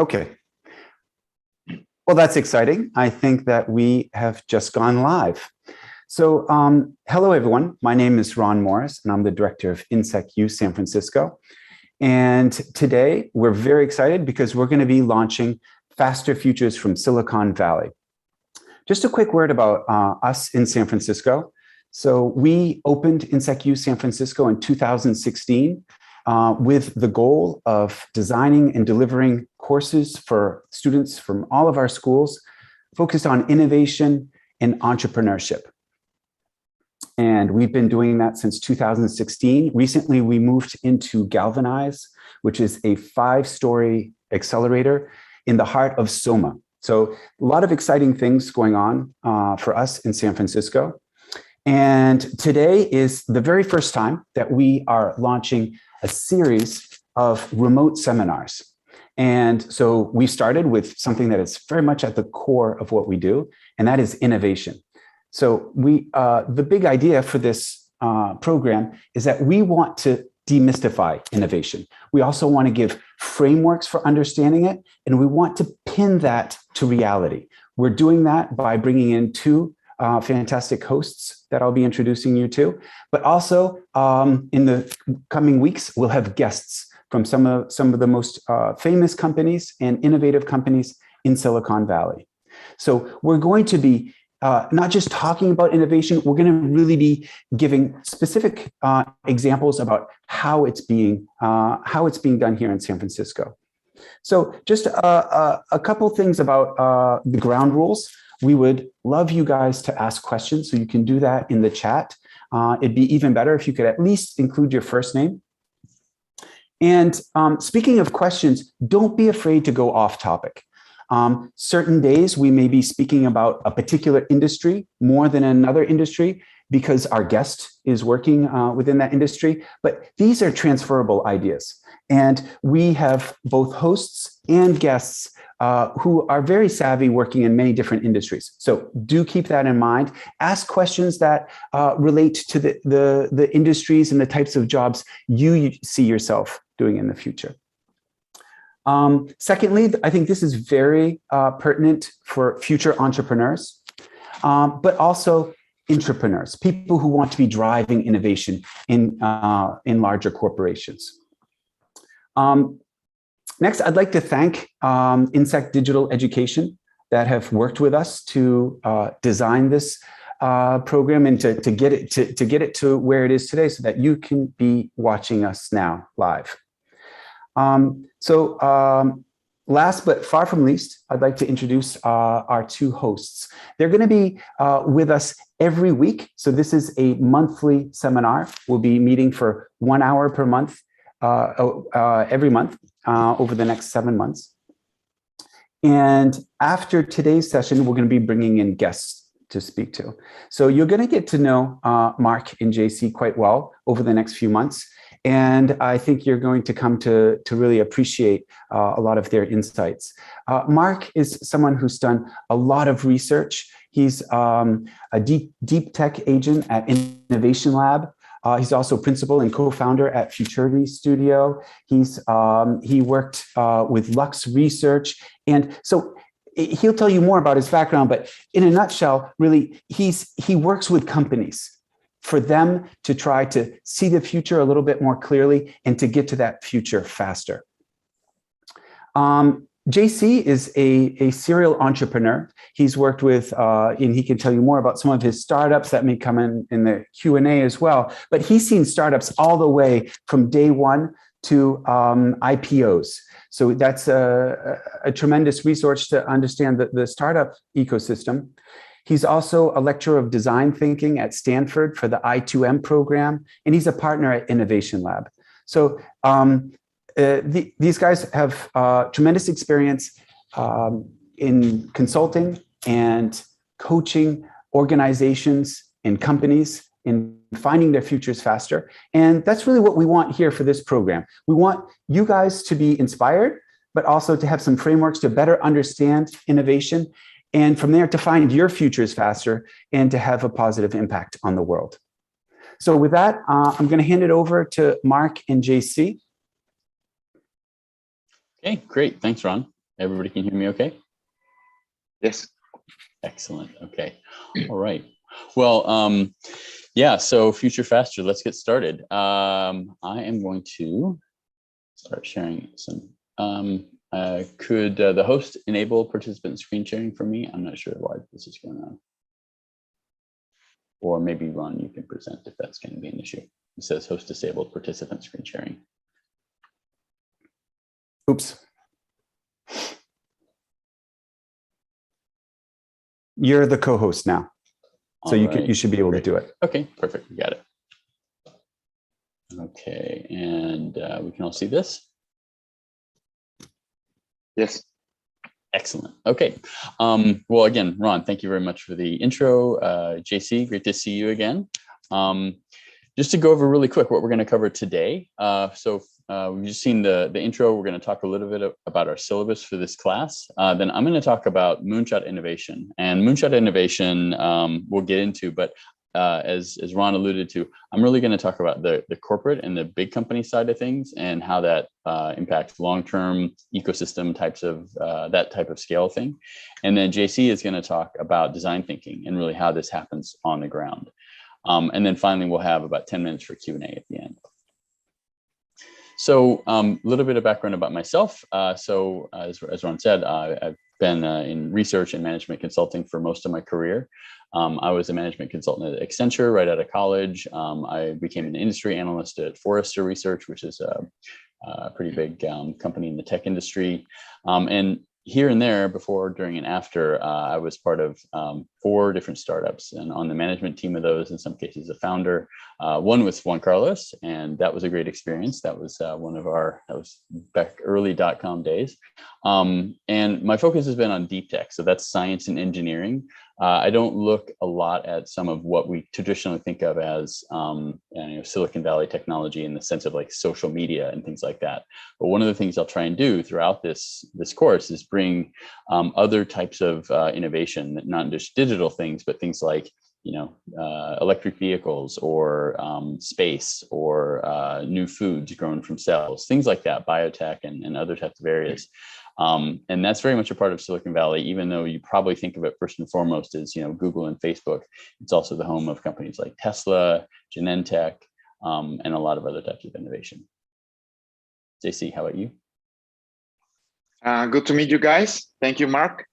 Okay. Well, that's exciting. I think that we have just gone live. So hello, everyone. My name is Ron Morris, and I'm the director of InsectU San Francisco. And today we're very excited because we're going to be launching Faster Futures from Silicon Valley. Just a quick word about us in San Francisco. So we opened InsectU San Francisco in 2016 with the goal of designing and delivering courses for students from all of our schools focused on innovation and entrepreneurship. And we've been doing that since 2016. Recently, we moved into Galvanize, which is a 5-story accelerator in the heart of Soma. So a lot of exciting things going on for us in San Francisco. And today is the very first time that we are launching a series of remote seminars. And so we started with something that is very much at the core of what we do, and that is innovation. So the big idea for this program is that we want to demystify innovation. We also want to give frameworks for understanding it, and we want to pin that to reality. We're doing that by bringing in 2 fantastic hosts that I'll be introducing you to, but also in the coming weeks, we'll have guests from some of the most famous companies and innovative companies in Silicon Valley. So we're going to be not just talking about innovation, we're going to really be giving specific examples about how it's being done here in San Francisco. So just a couple things about the ground rules. We would love you guys to ask questions, so you can do that in the chat. It'd be even better if you could at least include your first name. And speaking of questions, don't be afraid to go off topic. Certain days we may be speaking about a particular industry more than another industry because our guest is working within that industry, but these are transferable ideas. And we have both hosts and guests who are very savvy working in many different industries. So do keep that in mind. Ask questions that relate to the industries and the types of jobs you see yourself doing in the future. Secondly, I think this is very pertinent for future entrepreneurs, but also entrepreneurs, people who want to be driving innovation in larger corporations. Next, I'd like to thank Insect Digital Education that have worked with us to design this program and to get it to where it is today, so that you can be watching us now live. Last but far from least, I'd like to introduce our 2 hosts. They're going to be with us every week. So this is a monthly seminar. We'll be meeting for 1 hour per month, every month over the next 7 months. And after today's session, we're going to be bringing in guests to speak to. So you're going to get to know Mark and JC quite well over the next few months. And I think you're going to come to really appreciate a lot of their insights. Mark is someone who's done a lot of research. He's a deep tech agent at Innovation Lab. He's also principal and co-founder at Futurity Studio. He worked with Lux Research. And so he'll tell you more about his background, but in a nutshell, really, he works with companies for them to try to see the future a little bit more clearly and to get to that future faster. JC is a serial entrepreneur. He's worked with, and he can tell you more about some of his startups that may come in the Q&A as well, but he's seen startups all the way from day one to IPOs. So that's a tremendous resource to understand the startup ecosystem. He's also a lecturer of design thinking at Stanford for the I2M program, and he's a partner at Innovation Lab. So these guys have tremendous experience in consulting and coaching organizations and companies in finding their futures faster. And that's really what we want here for this program. We want you guys to be inspired, but also to have some frameworks to better understand innovation, and from there to find your futures faster and to have a positive impact on the world. So with that, I'm going to hand it over to Mark and JC. Okay, great. Thanks, Ron. Everybody can hear me okay? Yes. Excellent. Okay. All right. Well, yeah, so Future Faster, let's get started. I am going to start sharing some. Could the host enable participant screen sharing for me? I'm not sure why this is going on. Or maybe Ron, you can present if that's going to be an issue. It says host disabled participant screen sharing. Oops. You're the co-host now. So you should be able to do it. Okay, perfect. We got it. Okay, and we can all see this? Yes. Excellent. Okay. Well, again, Ron, thank you very much for the intro. JC, great to see you again. Just to go over really quick what we're going to cover today. We've just seen the intro. We're going to talk a little bit about our syllabus for this class. Then I'm going to talk about moonshot innovation. And moonshot innovation we'll get into, but as Ron alluded to, I'm really going to talk about the corporate and the big company side of things and how that impacts long-term ecosystem types of that type of scale thing. And then JC is going to talk about design thinking and really how this happens on the ground. And then finally, we'll have about 10 minutes for Q&A at the end. So a little bit of background about myself. As Ron said, I've been in research and management consulting for most of my career. I was a management consultant at Accenture right out of college. I became an industry analyst at Forrester Research, which is a pretty big company in the tech industry. And here and there, before, during, and after, I was part of 4 different startups, and on the management team of those, in some cases, a founder. One was Juan Carlos, and that was a great experience. That was that was back early .com days. And my focus has been on deep tech, so that's science and engineering. I don't look a lot at some of what we traditionally think of as Silicon Valley technology in the sense of like social media and things like that. But one of the things I'll try and do throughout this course is bring other types of innovation, not just digital things, but things like electric vehicles or space or new foods grown from cells, things like that, biotech and other types of areas. And that's very much a part of Silicon Valley, even though you probably think of it first and foremost as, Google and Facebook. It's also the home of companies like Tesla, Genentech, and a lot of other types of innovation. JC, how about you? Good to meet you guys. Thank you, Mark.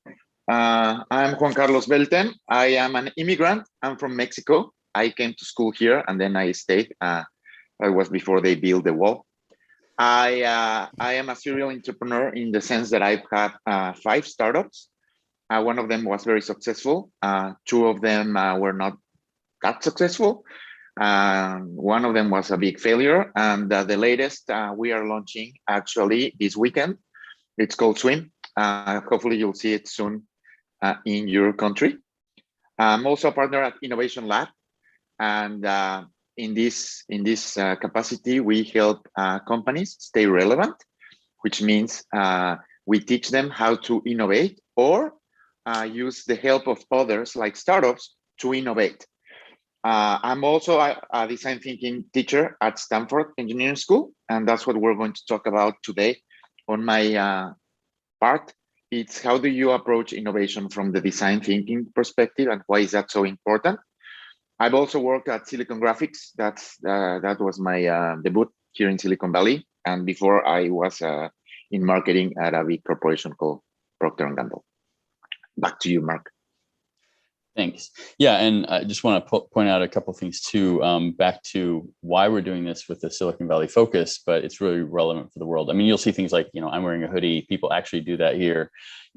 I'm Juan Carlos Belten. I am an immigrant. I'm from Mexico. I came to school here and then I stayed. I was before they built the wall. I am a serial entrepreneur in the sense that I've had 5 startups. One of them was very successful. 2 of them were not that successful. One of them was a big failure. And the latest we are launching actually this weekend. It's called Swim. Hopefully you'll see it soon in your country. I'm also a partner at Innovation Lab. And in this capacity, we help companies stay relevant, which means we teach them how to innovate or use the help of others like startups to innovate. I'm also a design thinking teacher at Stanford Engineering School, and that's what we're going to talk about today on my part. It's how do you approach innovation from the design thinking perspective and why is that so important? I've also worked at Silicon Graphics. That was my debut here in Silicon Valley. And before I was in marketing at a big corporation called Procter & Gamble. Back to you, Mark. Thanks. Yeah, and I just want to point out a couple of things too, back to why we're doing this with the Silicon Valley focus, but it's really relevant for the world. I mean, you'll see things like, I'm wearing a hoodie. People actually do that here.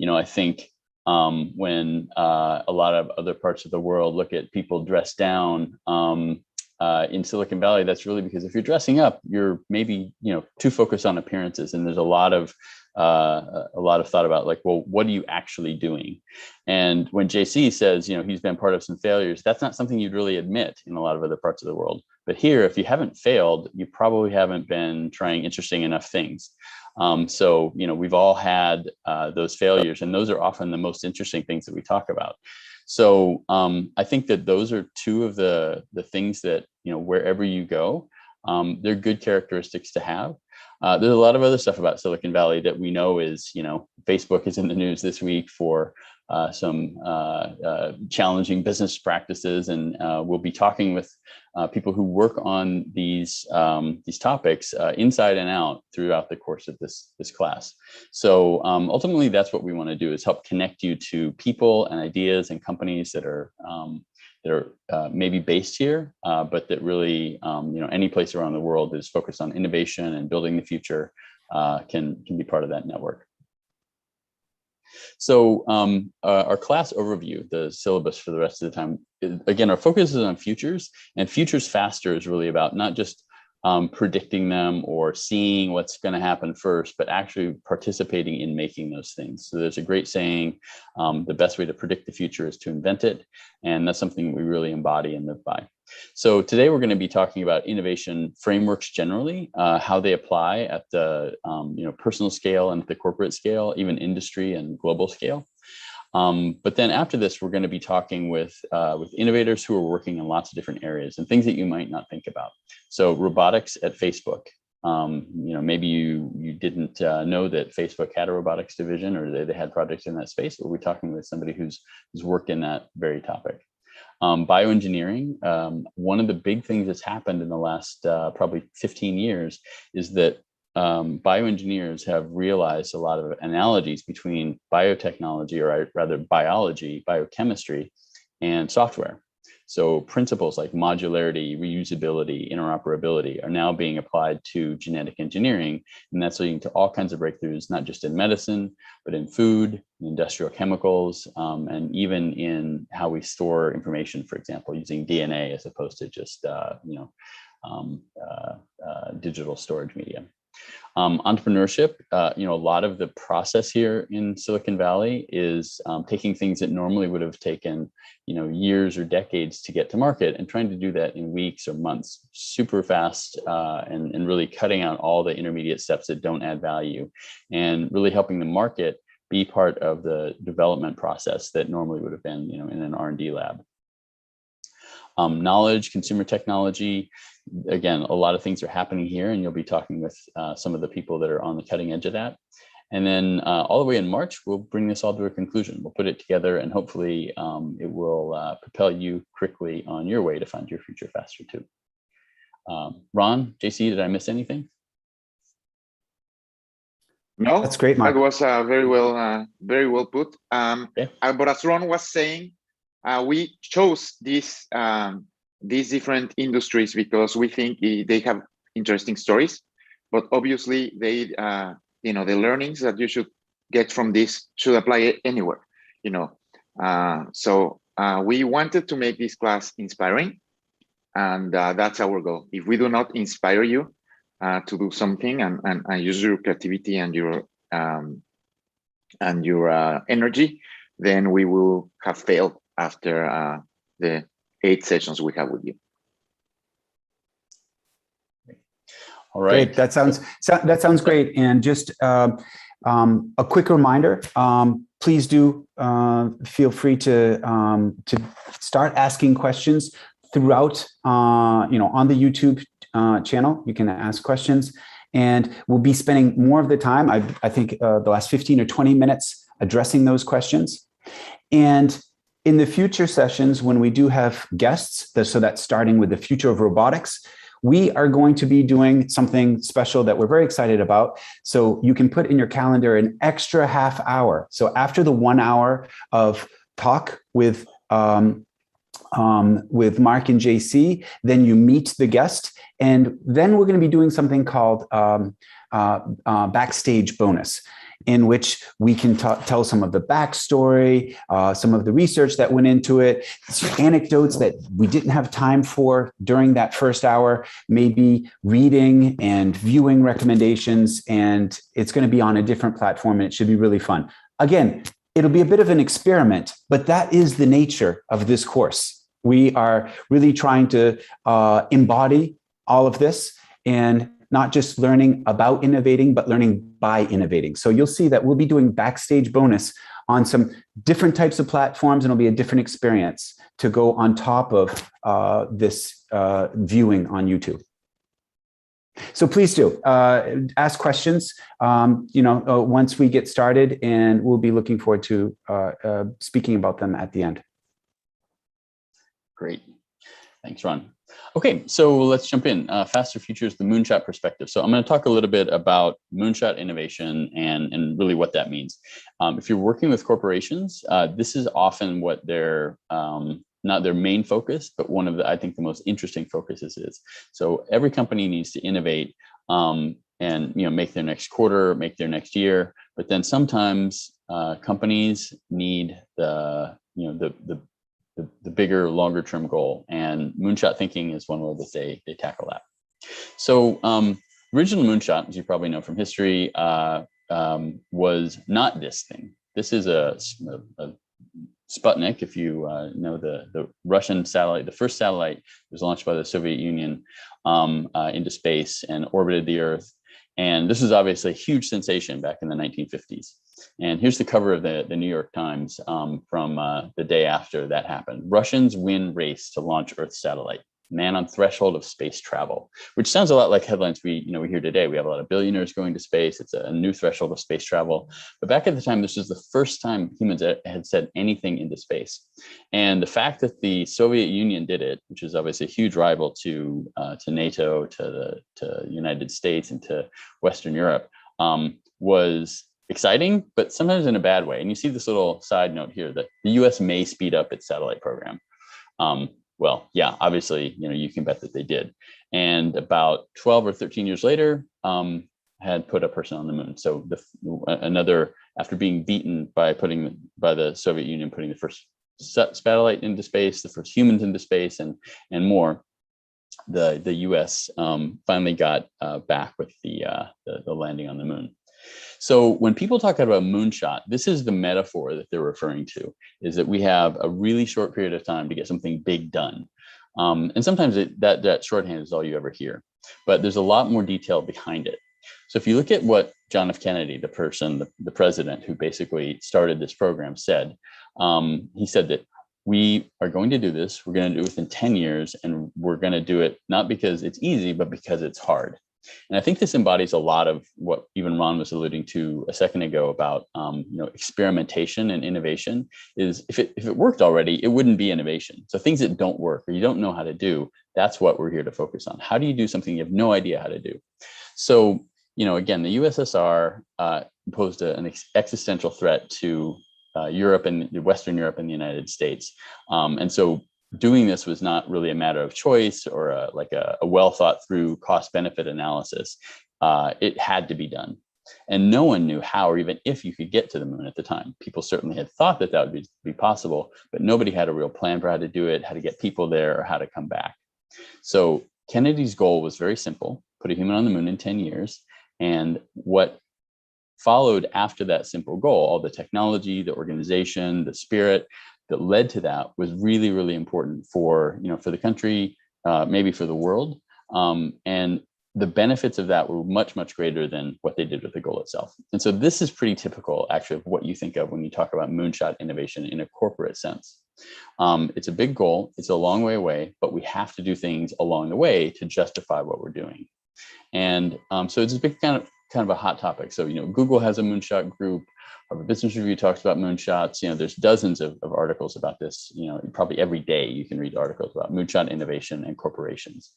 I think when a lot of other parts of the world look at people dressed down in Silicon Valley, that's really because if you're dressing up, you're maybe, too focused on appearances. And there's a lot of thought about like, well, what are you actually doing? And when JC says, he's been part of some failures, that's not something you'd really admit in a lot of other parts of the world. But here, if you haven't failed, you probably haven't been trying interesting enough things. So, we've all had those failures, and those are often the most interesting things that we talk about. So I think that those are 2 of the things that, wherever you go, they're good characteristics to have. There's a lot of other stuff about Silicon Valley that we know is, Facebook is in the news this week for some challenging business practices, and we'll be talking with people who work on these topics inside and out throughout the course of this class. So ultimately, that's what we want to do, is help connect you to people and ideas and companies that are maybe based here, but that really, any place around the world is focused on innovation and building the future can be part of that network. So our class overview, the syllabus for the rest of the time, again, our focus is on futures, and futures faster is really about not just predicting them or seeing what's going to happen first, but actually participating in making those things. So there's a great saying, the best way to predict the future is to invent it. And that's something we really embody and live by. So today we're going to be talking about innovation frameworks generally, how they apply at the personal scale and at the corporate scale, even industry and global scale. But then after this, we're going to be talking with innovators who are working in lots of different areas and things that you might not think about. So robotics at Facebook. Maybe you didn't know that Facebook had a robotics division, or they had projects in that space. But we're talking with somebody who's worked in that very topic. Bioengineering. One of the big things that's happened in the last probably 15 years is that bioengineers have realized a lot of analogies between biotechnology, or rather biology, biochemistry, and software. So principles like modularity, reusability, interoperability are now being applied to genetic engineering, and that's leading to all kinds of breakthroughs, not just in medicine, but in food, in industrial chemicals, and even in how we store information, for example, using DNA as opposed to just digital storage media. Entrepreneurship, a lot of the process here in Silicon Valley is taking things that normally would have taken, years or decades to get to market, and trying to do that in weeks or months, super fast, and really cutting out all the intermediate steps that don't add value, and really helping the market be part of the development process that normally would have been, in an R&D lab. Knowledge, consumer technology. Again, a lot of things are happening here, and you'll be talking with some of the people that are on the cutting edge of that. And then all the way in March, we'll bring this all to a conclusion. We'll put it together, and hopefully it will propel you quickly on your way to find your future faster too. Ron, JC, did I miss anything? No, that's great, Mark. That was very well put. Okay. But as Ron was saying, we chose these different industries because we think they have interesting stories, but obviously they, the learnings that you should get from this should apply anywhere, So we wanted to make this class inspiring, and that's our goal. If we do not inspire you to do something and use your creativity and your energy, then we will have failed after the 8 sessions we have with you. All right, great. That sounds great. And just a quick reminder: please do feel free to start asking questions throughout. On the YouTube channel, you can ask questions, and we'll be spending more of the time. I think the last 15 or 20 minutes addressing those questions, and in the future sessions, when we do have guests, so that's starting with the future of robotics, we are going to be doing something special that we're very excited about. So you can put in your calendar an extra half hour. So after the 1 hour of talk with Mark and JC, then you meet the guest, and then we're going to be doing something called backstage bonus, in which we can tell some of the backstory, some of the research that went into it, anecdotes that we didn't have time for during that first hour, maybe reading and viewing recommendations, and it's going to be on a different platform, and it should be really fun. Again, it'll be a bit of an experiment, but that is the nature of this course. We are really trying to embody all of this, and not just learning about innovating, but learning by innovating. So you'll see that we'll be doing backstage bonus on some different types of platforms, and it'll be a different experience to go on top of this viewing on YouTube. So please do ask questions, once we get started, and we'll be looking forward to speaking about them at the end. Great. Thanks, Ron. Okay, so let's jump in. Faster Futures, the moonshot perspective. So I'm going to talk a little bit about moonshot innovation and really what that means. If you're working with corporations, this is often what their not their main focus, but one of the, I think, the most interesting focuses is. So every company needs to innovate and make their next quarter, make their next year. But then sometimes companies need the bigger, longer term goal, and moonshot thinking is one way that they tackle that. So original moonshot, as you probably know from history, was not this thing. This is a Sputnik, if you know the Russian satellite. The first satellite was launched by the Soviet Union into space and orbited the Earth. And this was obviously a huge sensation back in the 1950s. And here's the cover of the New York Times from the day after that happened. Russians win race to launch Earth satellite. Man on threshold of space travel, which sounds a lot like headlines we hear today. We have a lot of billionaires going to space. It's a new threshold of space travel. But back at the time, this was the first time humans had said anything into space. And the fact that the Soviet Union did it, which is obviously a huge rival to NATO, to the United States, and to Western Europe, was exciting, but sometimes in a bad way. And you see this little side note here that the US may speed up its satellite program. Well, yeah, obviously, you can bet that they did. And about 12 or 13 years later, had put a person on the moon. So after being beaten by the Soviet Union putting the first satellite into space, the first humans into space, and more, the US finally got back with the landing on the moon. So when people talk about moonshot, this is the metaphor that they're referring to, is that we have a really short period of time to get something big done. And sometimes that shorthand is all you ever hear, but there's a lot more detail behind it. So if you look at what John F. Kennedy, the president who basically started this program, said, he said that we are going to do this, we're going to do it within 10 years, and we're going to do it not because it's easy, but because it's hard. And I think this embodies a lot of what even Ron was alluding to a second ago about experimentation and innovation. Is if it worked already, it wouldn't be innovation. So things that don't work or you don't know how to do, that's what we're here to focus on. How do you do something you have no idea how to do? So again, the USSR posed an existential threat to Europe and Western Europe and the United States, and so doing this was not really a matter of choice or a well thought through cost benefit analysis. It had to be done. And no one knew how or even if you could get to the moon at the time. People certainly had thought that would be possible, but nobody had a real plan for how to do it, how to get people there, or how to come back. So Kennedy's goal was very simple: put a human on the moon in 10 years. And what followed after that simple goal, all the technology, the organization, the spirit that led to that, was really, really important for the country, maybe for the world. And the benefits of that were much, much greater than what they did with the goal itself. And so this is pretty typical, actually, of what you think of when you talk about moonshot innovation in a corporate sense. It's a big goal. It's a long way away, but we have to do things along the way to justify what we're doing. And so it's a big kind of a hot topic. So, Google has a moonshot group. Harvard Business Review talks about moonshots. There's dozens of articles about this. Probably every day you can read articles about moonshot innovation and corporations.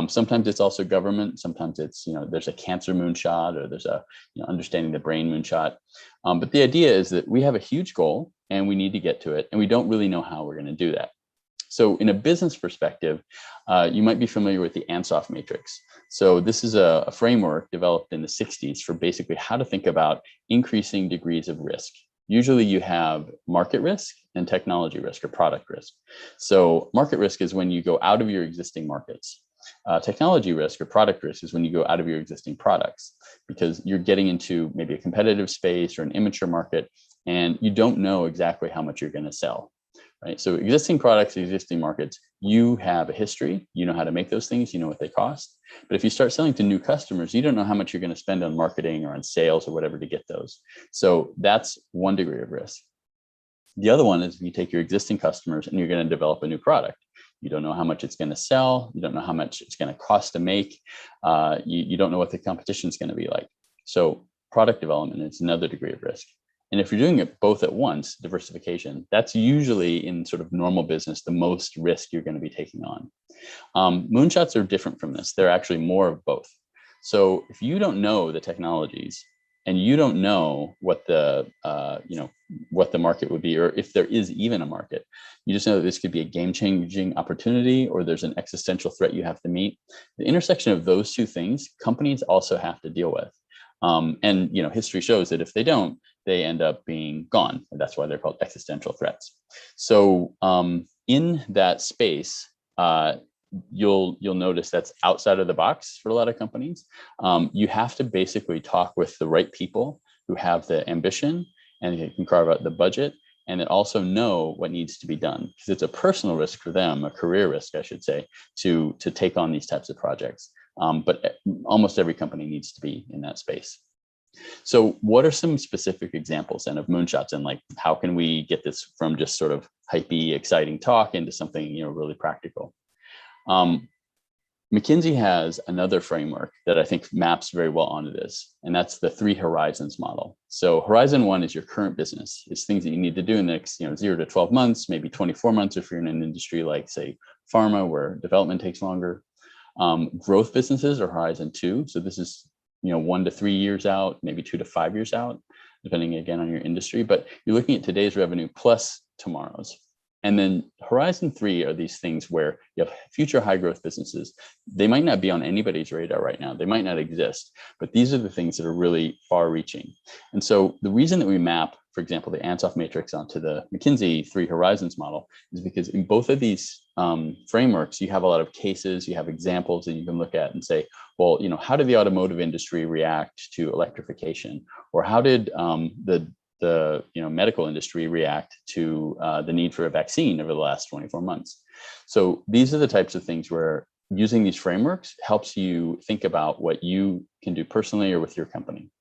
Sometimes it's also government. Sometimes it's, there's a cancer moonshot, or there's a, understanding the brain moonshot. But the idea is that we have a huge goal and we need to get to it, and we don't really know how we're going to do that. So in a business perspective, you might be familiar with the Ansoff Matrix. So this is a framework developed in the 60s for basically how to think about increasing degrees of risk. Usually you have market risk and technology risk, or product risk. So market risk is when you go out of your existing markets. Technology risk or product risk is when you go out of your existing products, because you're getting into maybe a competitive space or an immature market, and you don't know exactly how much you're going to sell. Right. So existing products, existing markets, you have a history, you know how to make those things, you know what they cost. But if you start selling to new customers, you don't know how much you're going to spend on marketing or on sales or whatever to get those. So that's one degree of risk. The other one is you take your existing customers and you're going to develop a new product. You don't know how much it's going to sell. You don't know how much it's going to cost to make. You don't know what the competition is going to be like. So product development is another degree of risk. And if you're doing it both at once, diversification, that's usually in sort of normal business, the most risk you're going to be taking on. Moonshots are different from this. They're actually more of both. So if you don't know the technologies and you don't know what the what the market would be, or if there is even a market, you just know that this could be a game-changing opportunity, or there's an existential threat you have to meet. The intersection of those two things, companies also have to deal with. And history shows that if they don't, they end up being gone. And that's why they're called existential threats. So in that space, you'll notice that's outside of the box for a lot of companies. You have to basically talk with the right people who have the ambition and they can carve out the budget, and then also know what needs to be done, because it's a personal risk for them, a career risk, I should say, to take on these types of projects. But almost every company needs to be in that space. So what are some specific examples then of moonshots, and like how can we get this from just sort of hypey, exciting talk into something really practical? McKinsey has another framework that I think maps very well onto this, and that's the 3 horizons model. So horizon 1 is your current business. It's things that you need to do in the next 0 to 12 months, maybe 24 months if you're in an industry like, say, pharma, where development takes longer. Growth businesses are horizon 2. So this is 1 to 3 years out, maybe 2 to 5 years out, depending again on your industry. But you're looking at today's revenue plus tomorrow's. And then horizon 3 are these things where you have future high growth businesses. They might not be on anybody's radar right now. They might not exist, but these are the things that are really far reaching. And so the reason that we map, for example, the Ansoff Matrix onto the McKinsey 3 horizons model is because in both of these frameworks, you have a lot of cases, you have examples that you can look at and say, well, how did the automotive industry react to electrification? Or how did the medical industry react to the need for a vaccine over the last 24 months. So these are the types of things where using these frameworks helps you think about what you can do personally or with your company.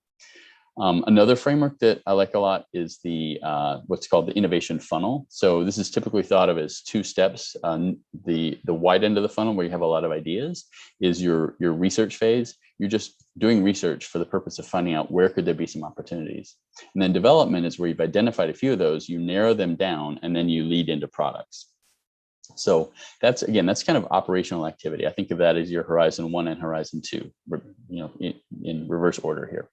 Another framework that I like a lot is the what's called the innovation funnel. So this is typically thought of as 2 steps. The wide end of the funnel, where you have a lot of ideas, is your research phase. You're just doing research for the purpose of finding out where could there be some opportunities. And then development is where you've identified a few of those, you narrow them down, and then you lead into products. So that's kind of operational activity. I think of that as your horizon 1 and horizon 2, in reverse order here.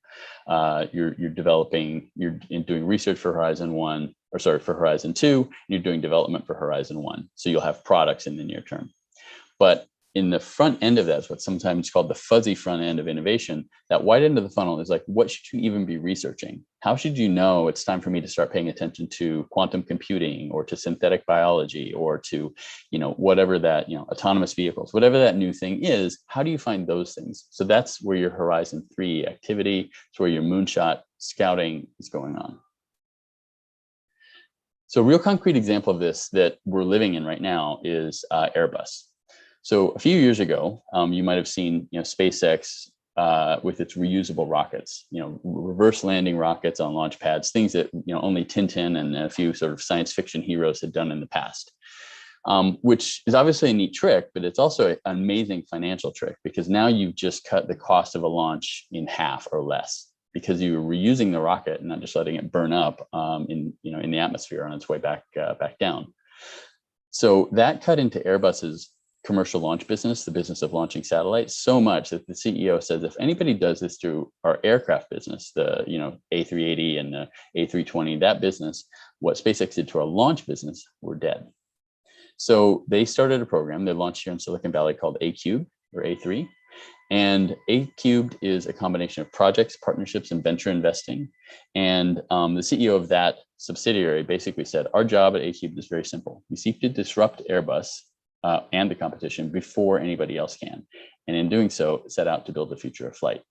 You're doing research for horizon 1, for horizon 2, and you're doing development for horizon 1. So you'll have products in the near term. But in the front end of that is what's sometimes called the fuzzy front end of innovation. That wide end of the funnel is like, what should you even be researching? How should you know it's time for me to start paying attention to quantum computing or to synthetic biology or to, whatever that, autonomous vehicles, whatever that new thing is, how do you find those things? So that's where your horizon 3 activity, it's where your moonshot scouting is going on. So a real concrete example of this that we're living in right now is Airbus. So a few years ago, you might have seen, SpaceX with its reusable rockets, reverse landing rockets on launch pads, things that only Tintin and a few sort of science fiction heroes had done in the past, which is obviously a neat trick, but it's also an amazing financial trick, because now you've just cut the cost of a launch in half or less, because you were reusing the rocket and not just letting it burn up in the atmosphere on its way back down. So that cut into Airbus's commercial launch business, the business of launching satellites, so much that the CEO says, if anybody does this through our aircraft business, the A380 and the A320, that business, what SpaceX did to our launch business, we're dead. So they started a program they launched here in Silicon Valley called A-Cube, or A3. And A-Cubed is a combination of projects, partnerships, and venture investing. And the CEO of that subsidiary basically said, our job at A-Cubed is very simple. We seek to disrupt Airbus and the competition before anybody else can. And in doing so, set out to build the future of flight.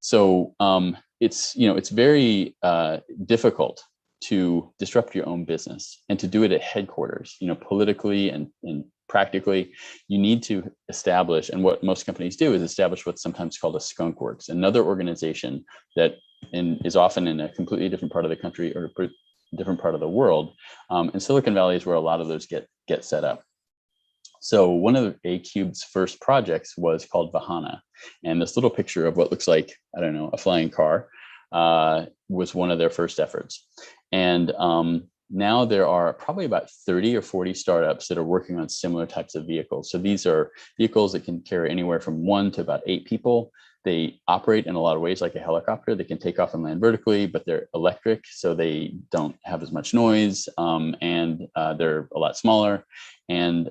So it's very difficult to disrupt your own business and to do it at headquarters, politically and practically. You need to establish, and what most companies do is establish what's sometimes called a skunk works, another organization that is often in a completely different part of the country or a different part of the world. And Silicon Valley is where a lot of those get set up. So one of A-Cube's first projects was called Vahana. And this little picture of what looks like, I don't know, a flying car was one of their first efforts. And now there are probably about 30 or 40 startups that are working on similar types of vehicles. So these are vehicles that can carry anywhere from 1 to about 8 people. They operate in a lot of ways like a helicopter. They can take off and land vertically, but they're electric, so they don't have as much noise, and they're a lot smaller. And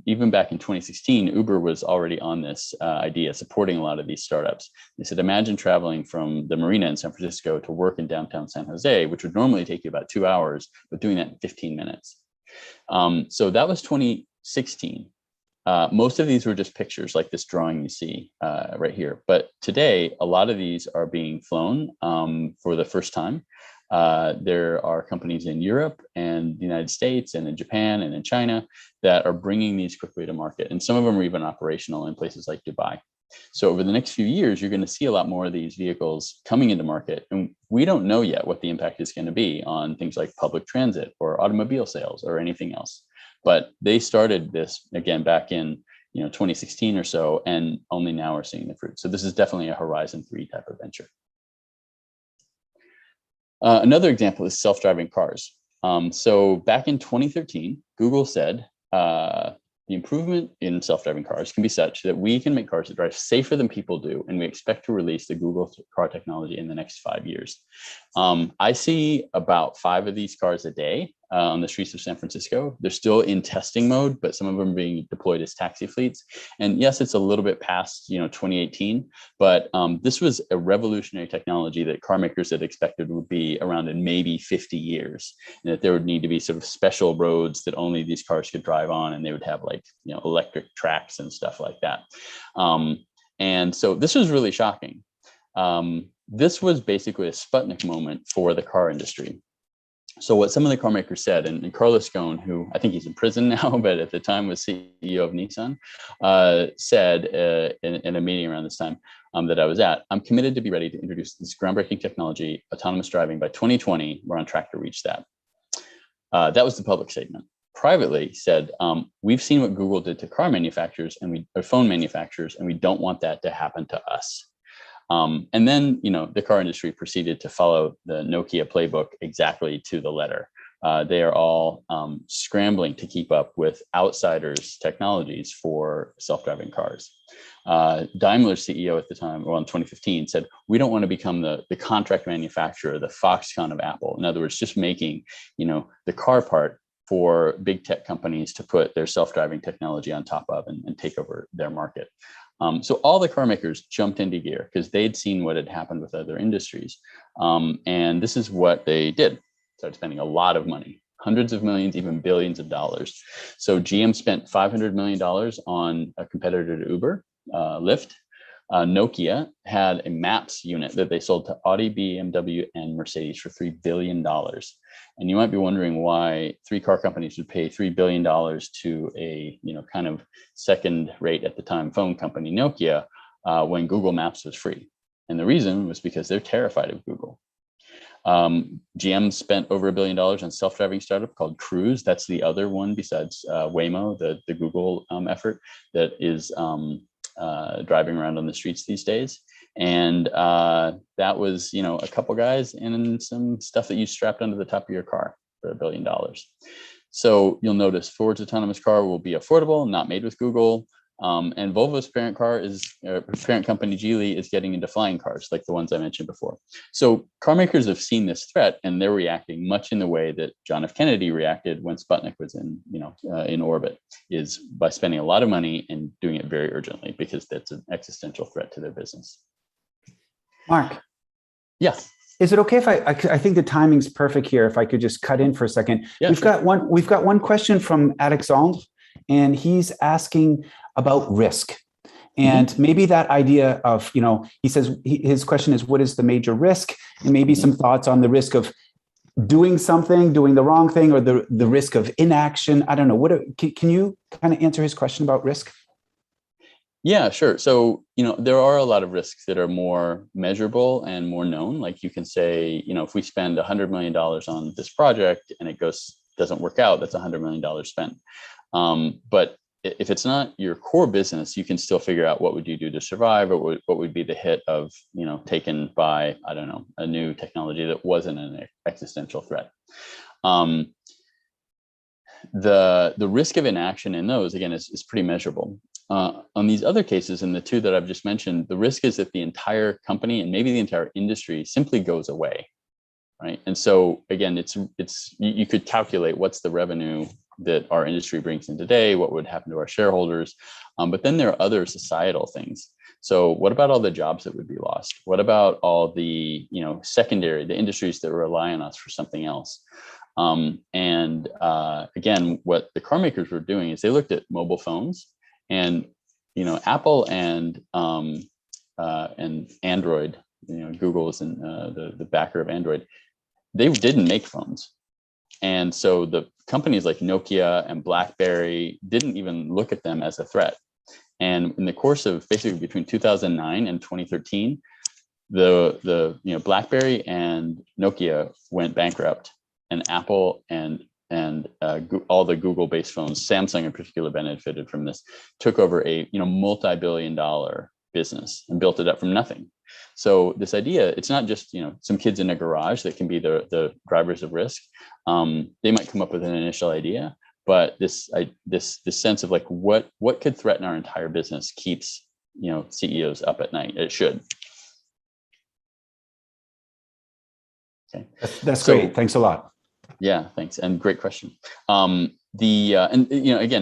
even back in 2016, Uber was already on this idea, supporting a lot of these startups. They said, imagine traveling from the marina in San Francisco to work in downtown San Jose, which would normally take you about 2 hours, but doing that in 15 minutes. So that was 2016. Most of these were just pictures like this drawing you see right here. But today, a lot of these are being flown for the first time. There are companies in Europe and the United States and in Japan and in China that are bringing these quickly to market. And some of them are even operational in places like Dubai. So over the next few years, you're going to see a lot more of these vehicles coming into market. And we don't know yet what the impact is going to be on things like public transit or automobile sales or anything else. But they started this again back in 2016 or so, and only now we're seeing the fruit. So this is definitely a Horizon 3 type of venture. Another example is self-driving cars. So back in 2013, Google said the improvement in self-driving cars can be such that we can make cars that drive safer than people do, and we expect to release the Google car technology in the next 5 years. I see about 5 of these cars a day on the streets of San Francisco. They're still in testing mode, but some of them are being deployed as taxi fleets. And yes, it's a little bit past 2018, but this was a revolutionary technology that car makers had expected would be around in maybe 50 years, and that there would need to be sort of special roads that only these cars could drive on, and they would have like electric tracks and stuff like that. And so this was really shocking. This was basically a Sputnik moment for the car industry. So what some of the car makers said, and Carlos Ghosn, who I think he's in prison now, but at the time was CEO of Nissan, said in a meeting around this time that I was at, I'm committed to be ready to introduce this groundbreaking technology, autonomous driving, by 2020. We're on track to reach that. That was the public statement. Privately, he said, we've seen what Google did to car manufacturers and phone manufacturers, and we don't want that to happen to us. And then, the car industry proceeded to follow the Nokia playbook exactly to the letter. They are all scrambling to keep up with outsiders' technologies for self-driving cars. Daimler's CEO at the time, well, in 2015, said, we don't want to become the contract manufacturer, the Foxconn of Apple. In other words, just making, the car part for big tech companies to put their self-driving technology on top of and take over their market. So all the car makers jumped into gear because they'd seen what had happened with other industries. And this is what they did. Started spending a lot of money, hundreds of millions, even billions of dollars. So GM spent $500 million on a competitor to Uber, Lyft. Nokia had a Maps unit that they sold to Audi, BMW, and Mercedes for $3 billion. And you might be wondering why 3 car companies would pay $3 billion to a kind of second rate at the time phone company, Nokia, when Google Maps was free. And the reason was because they're terrified of Google. GM spent over $1 billion on self-driving startup called Cruise. That's the other one besides Waymo, the Google effort that is driving around on the streets these days. And that was, a couple guys and some stuff that you strapped onto the top of your car for $1 billion. So you'll notice Ford's autonomous car will be affordable, not made with Google. And Volvo's parent company, Geely, is getting into flying cars like the ones I mentioned before. So car makers have seen this threat, and they're reacting much in the way that John F. Kennedy reacted when Sputnik was in orbit, is by spending a lot of money and doing it very urgently because that's an existential threat to their business. Mark. Yeah. Is it okay if I think the timing's perfect here, if I could just cut in for a second? Yeah, we've got one question from Alexandre, and he's asking about risk. And maybe that idea of, he says his question is, what is the major risk? And maybe some thoughts on the risk of doing something, doing the wrong thing, or the risk of inaction. I don't know. Can you kind of answer his question about risk? Yeah, sure. So, there are a lot of risks that are more measurable and more known. Like you can say, if we spend $100 million on this project and it doesn't work out, that's $100 million spent. But if it's not your core business, you can still figure out what would you do to survive, or what would be the hit of, taken by, I don't know, a new technology that wasn't an existential threat. The risk of inaction in those, again, is pretty measurable. On these other cases, and the two that I've just mentioned, the risk is that the entire company and maybe the entire industry simply goes away, right? And so again, you could calculate what's the revenue that our industry brings in today, what would happen to our shareholders, but then there are other societal things. So what about all the jobs that would be lost? What about all the the industries that rely on us for something else? Again, what the car makers were doing is they looked at mobile phones, and Apple and Android, Google is the backer of Android. They didn't make phones. And so the companies like Nokia and BlackBerry didn't even look at them as a threat. And in the course of basically between 2009 and 2013, the BlackBerry and Nokia went bankrupt, and Apple and all the Google-based phones, Samsung in particular benefited from this, took over a multi-billion-dollar business and built it up from nothing. So this idea, it's not just some kids in a garage that can be the drivers of risk. They might come up with an initial idea, but this sense of like what could threaten our entire business keeps CEOs up at night. It should. Okay, that's great. Thanks a lot. Yeah, thanks, and great question. Again,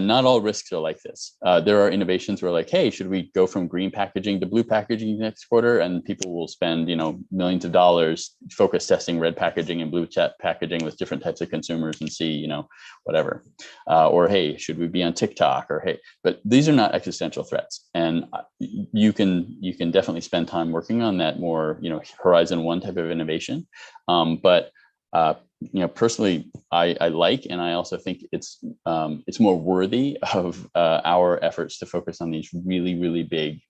not all risks are like this. There are innovations where like, hey, should we go from green packaging to blue packaging next quarter? And people will spend millions of dollars focus testing red packaging and blue packaging with different types of consumers and see whatever. Or hey, should we be on TikTok? Or hey, but these are not existential threats, and you can definitely spend time working on that more horizon one type of innovation. Personally, I like, and I also think it's more worthy of our efforts to focus on these really, really big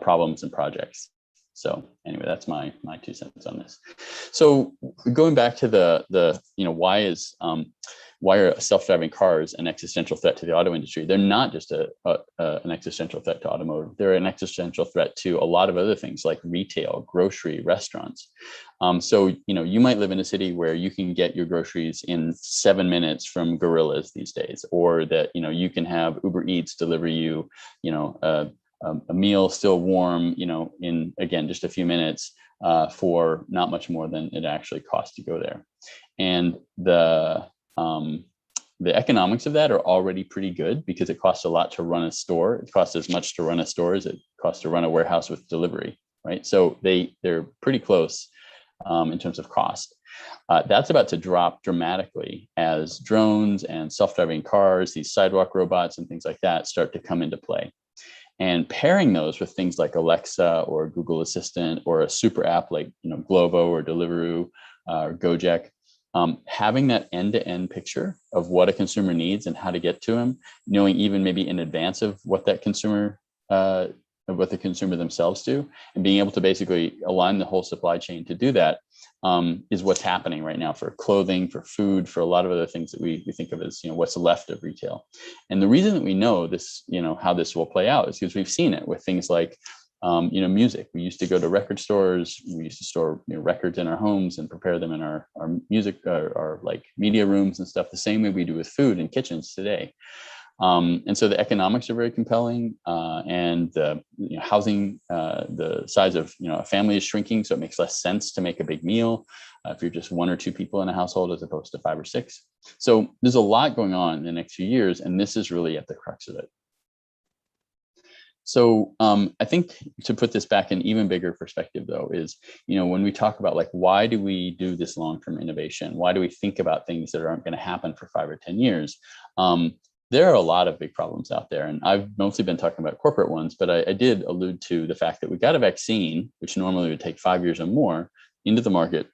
problems and projects. So anyway, that's my 2 cents on this. So going back to the why are self-driving cars an existential threat to the auto industry? They're not just an existential threat to automotive. They're an existential threat to a lot of other things like retail, grocery, restaurants. So you might live in a city where you can get your groceries in 7 minutes from gorillas these days, or that you can have Uber Eats deliver you a meal still warm in, again, just a few minutes for not much more than it actually costs to go there. And the economics of that are already pretty good because it costs a lot to run a store. It costs as much to run a store as it costs to run a warehouse with delivery, right? So they're pretty close in terms of cost. That's about to drop dramatically as drones and self-driving cars, these sidewalk robots and things like that start to come into play. And pairing those with things like Alexa or Google Assistant or a super app like Glovo or Deliveroo or Gojek, having that end-to-end picture of what a consumer needs and how to get to them, knowing even maybe in advance of what that consumer, what the consumer themselves do, and being able to basically align the whole supply chain to do that is what's happening right now for clothing, for food, for a lot of other things that we think of as what's left of retail. And the reason that we know this, how this will play out is because we've seen it with things like music. We used to go to record stores. We used to store records in our homes and prepare them in our music, our like media rooms and stuff, the same way we do with food in kitchens today. And so the economics are very compelling, and the housing, the size of a family is shrinking, so it makes less sense to make a big meal if you're just 1 or 2 people in a household as opposed to 5 or 6. So there's a lot going on in the next few years, and this is really at the crux of it. So I think to put this back in even bigger perspective, though, is, when we talk about like, why do we do this long-term innovation? Why do we think about things that aren't going to happen for 5 or 10 years? There are a lot of big problems out there, and I've mostly been talking about corporate ones, but I did allude to the fact that we got a vaccine, which normally would take 5 years or more, into the market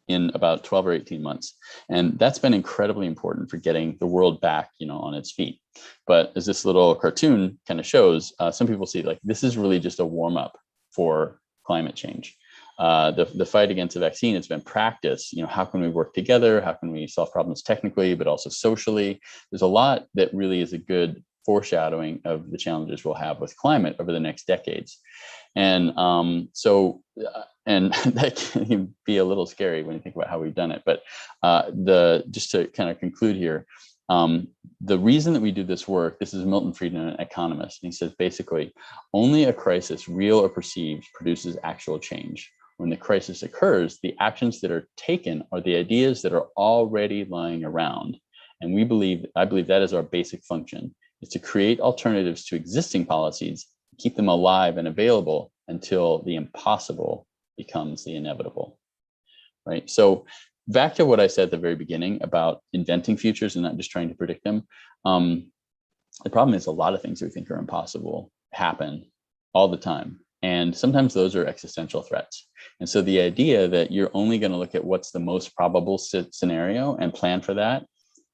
in about 12 or 18 months. And that's been incredibly important for getting the world back, on its feet. But as this little cartoon kind of shows, some people see like this is really just a warm up for climate change. The fight against the vaccine has been practice. How can we work together? How can we solve problems technically, but also socially? There's a lot that really is a good foreshadowing of the challenges we'll have with climate over the next decades. And and that can be a little scary when you think about how we've done it. But just to kind of conclude here, the reason that we do this work, this is Milton Friedman, an economist, and he says basically, only a crisis, real or perceived, produces actual change. When the crisis occurs, the actions that are taken are the ideas that are already lying around. And I believe that is our basic function, is to create alternatives to existing policies, keep them alive and available until the impossible becomes the inevitable, right? So back to what I said at the very beginning about inventing futures and not just trying to predict them. The problem is a lot of things we think are impossible happen all the time. And sometimes those are existential threats. And so the idea that you're only going to look at what's the most probable scenario and plan for that,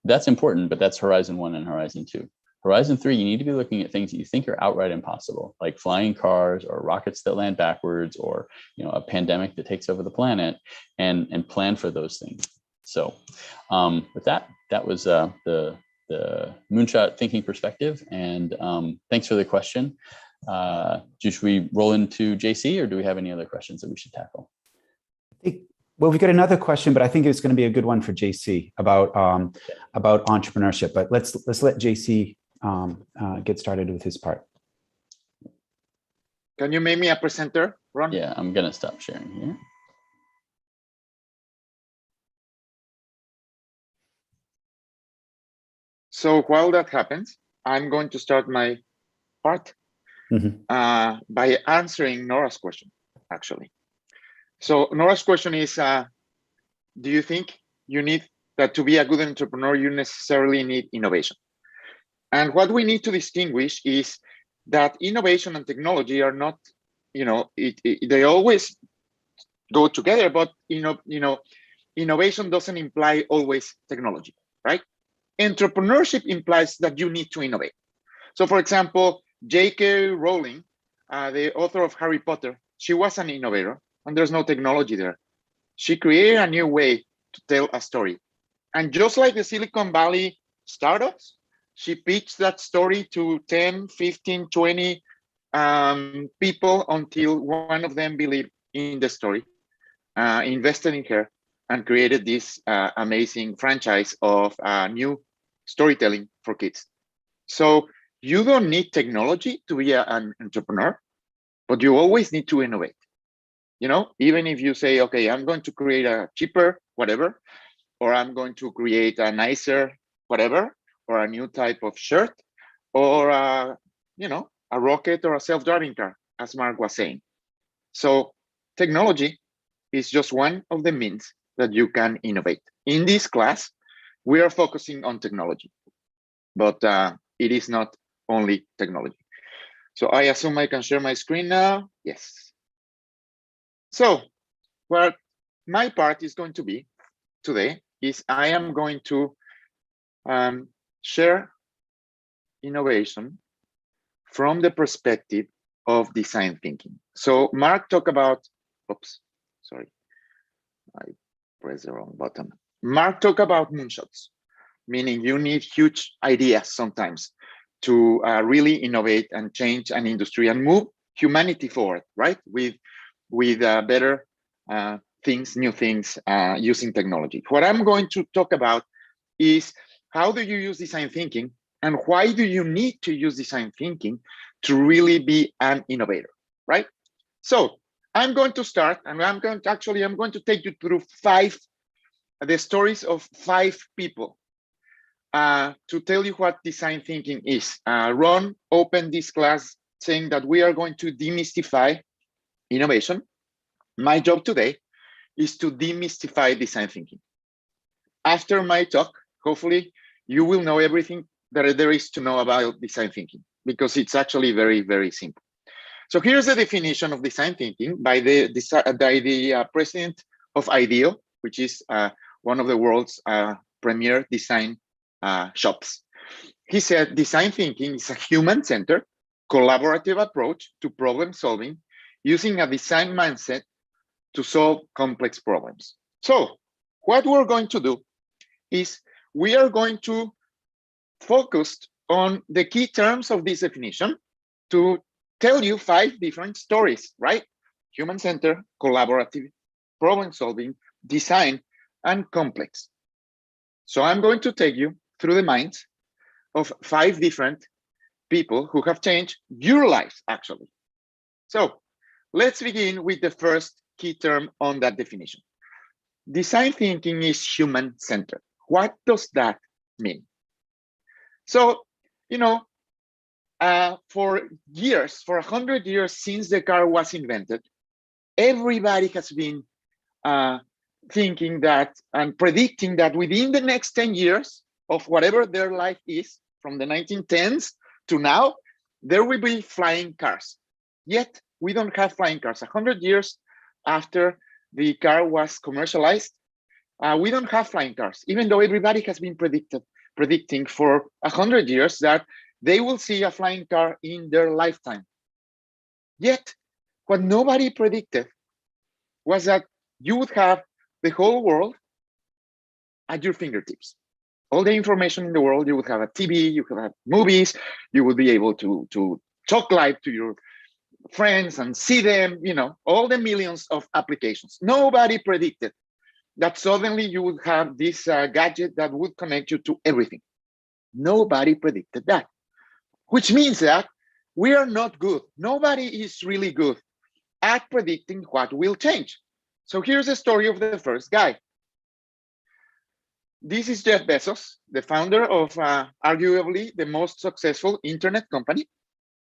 that's important, but that's Horizon 1 and Horizon 2. Horizon 3, you need to be looking at things that you think are outright impossible, like flying cars or rockets that land backwards, or a pandemic that takes over the planet, and plan for those things. So with that was the moonshot thinking perspective. And thanks for the question. Should we roll into JC, or do we have any other questions that we should tackle? Well, we've got another question, but I think it's going to be a good one for JC about entrepreneurship. But let's let JC get started with his part. Can you make me a presenter, Ron? Yeah, I'm going to stop sharing here. So while that happens, I'm going to start my part by answering Nora's question, actually. So Nora's question is, do you think you need that to be a good entrepreneur, you necessarily need innovation? And what we need to distinguish is that innovation and technology are not, they always go together, but innovation doesn't imply always technology, right? Entrepreneurship implies that you need to innovate. So for example, J.K. Rowling, the author of Harry Potter, she was an innovator, and there's no technology there. She created a new way to tell a story. And just like the Silicon Valley startups, she pitched that story to 10, 15, 20 people until one of them believed in the story, invested in her, and created this amazing franchise of new storytelling for kids. So you don't need technology to be an entrepreneur, but you always need to innovate. Even if you say, okay, I'm going to create a cheaper whatever, or I'm going to create a nicer whatever, or a new type of shirt, or a rocket or a self-driving car, as Mark was saying. So technology is just one of the means that you can innovate. In this class, we are focusing on technology, but it is not only technology. So I assume I can share my screen now. Yes. So what my part is going to be today is I am going to share innovation from the perspective of design thinking. So Mark talked about, oops, sorry, I pressed the wrong button. Mark talked about moonshots, meaning you need huge ideas sometimes to really innovate and change an industry and move humanity forward, right? With better things, new things, using technology. What I'm going to talk about is how do you use design thinking, and why do you need to use design thinking to really be an innovator, right? So I'm going to start, and I'm going to take you through the stories of 5 people to tell you what design thinking is. Ron opened this class saying that we are going to demystify innovation. My job today is to demystify design thinking. After my talk, hopefully, you will know everything that there is to know about design thinking, because it's actually very, very simple. So here's the definition of design thinking by the president of IDEO, which is one of the world's premier design shops. He said, design thinking is a human-centered, collaborative approach to problem solving using a design mindset to solve complex problems. So what we're going to do is we are going to focus on the key terms of this definition to tell you 5 different stories, right? Human-centered, collaborative, problem-solving, design, and complex. So I'm going to take you through the minds of 5 different people who have changed your lives, actually. So let's begin with the first key term on that definition. Design thinking is human-centered. What does that mean? So, you know, for years, for 100 years since the car was invented, everybody has been thinking that and predicting that within the next 10 years of whatever their life is, from the 1910s to now, there will be flying cars. Yet we don't have flying cars. 100 years after the car was commercialized, we don't have flying cars, even though everybody has been predicting for 100 years that they will see a flying car in their lifetime. Yet what nobody predicted was that you would have the whole world at your fingertips. All the information in the world, you would have a TV, you could have movies, you would be able to talk live to your friends and see them, you know, all the millions of applications. Nobody predicted that suddenly you would have this gadget that would connect you to everything. Nobody predicted that, which means that we are not good. Nobody is really good at predicting what will change. So here's the story of the first guy. This is Jeff Bezos, the founder of arguably the most successful internet company,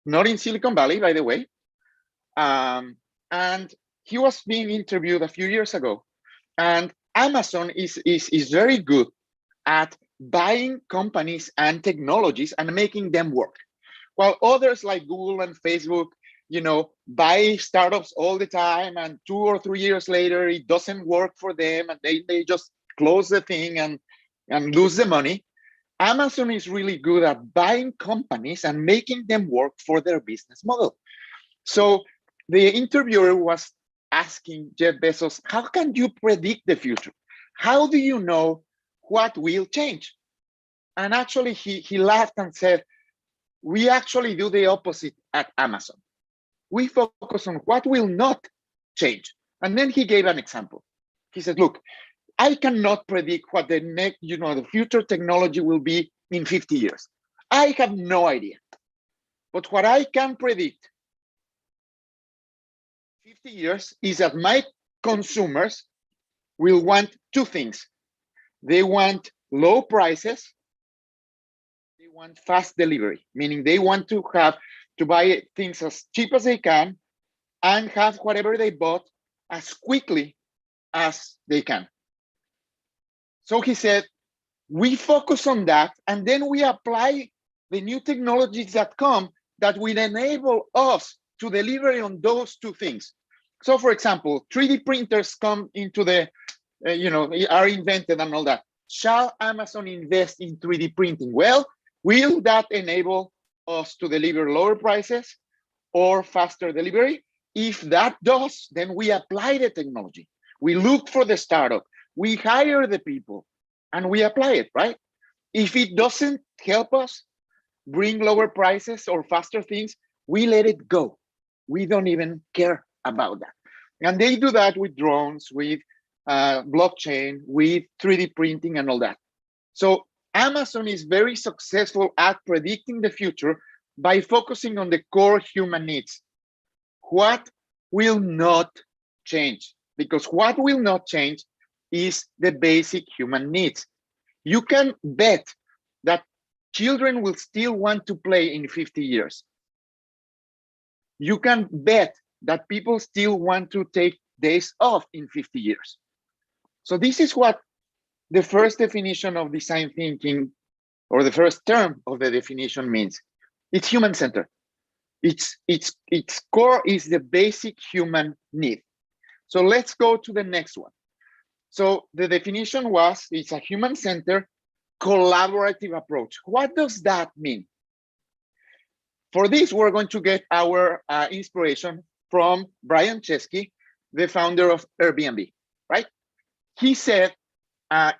not in Silicon Valley, by the way. And he was being interviewed a few years ago. And Amazon is very good at buying companies and technologies and making them work. While others like Google and Facebook, you know, buy startups all the time, and 2 or 3 years later, it doesn't work for them, and they just close the thing and lose the money. Amazon is really good at buying companies and making them work for their business model. So the interviewer was asking Jeff Bezos, how can you predict the future? How do you know what will change? And actually he laughed and said, we actually do the opposite at Amazon. We focus on what will not change. And then he gave an example. He said, look, I cannot predict what the next, you know, the future technology will be in 50 years. I have no idea. But what I can predict 50 years is that my consumers will want 2 things. They want low prices. They want fast delivery, meaning they want to buy things as cheap as they can and have whatever they bought as quickly as they can. So he said, we focus on that, and then we apply the new technologies that come that will enable us to deliver on those 2 things. So for example, 3D printers come into the, are invented and all that. Shall Amazon invest in 3D printing? Well, will that enable us to deliver lower prices or faster delivery? If that does, then we apply the technology. We look for the startup, we hire the people, and we apply it, right? If it doesn't help us bring lower prices or faster things, we let it go. We don't even care about that. And they do that with drones, with blockchain, with 3D printing and all that. So Amazon is very successful at predicting the future by focusing on the core human needs. What will not change? Because what will not change is the basic human needs. You can bet that children will still want to play in 50 years. You can bet that people still want to take days off in 50 years. So this is what the first definition of design thinking, or the first term of the definition, means. It's human-centered. Its core is the basic human need. So let's go to the next one. So the definition was, it's a human-centered collaborative approach. What does that mean? For this, we're going to get our inspiration from Brian Chesky, the founder of Airbnb, right? He said,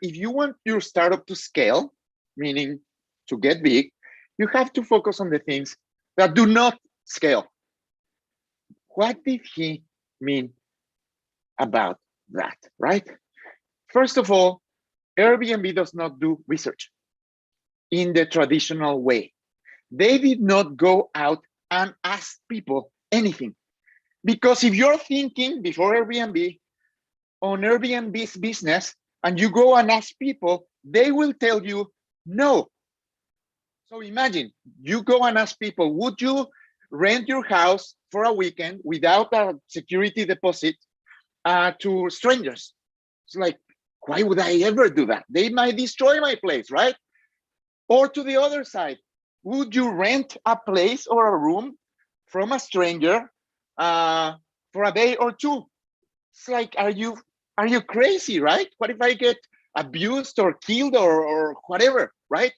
if you want your startup to scale, meaning to get big, You have to focus on the things that do not scale. What did he mean about that, right? First of all, Airbnb does not do research in the traditional way. They did not go out and ask people anything. Because if you're thinking before Airbnb on Airbnb's business and you go and ask people, they will tell you no. So imagine you go and ask people, would you rent your house for a weekend without a security deposit to strangers? It's like, why would I ever do that? They might destroy my place, right? Or to the other side, would you rent a place or a room from a stranger for a day or two? It's like, are you crazy, right? What if I get abused or killed or whatever, right?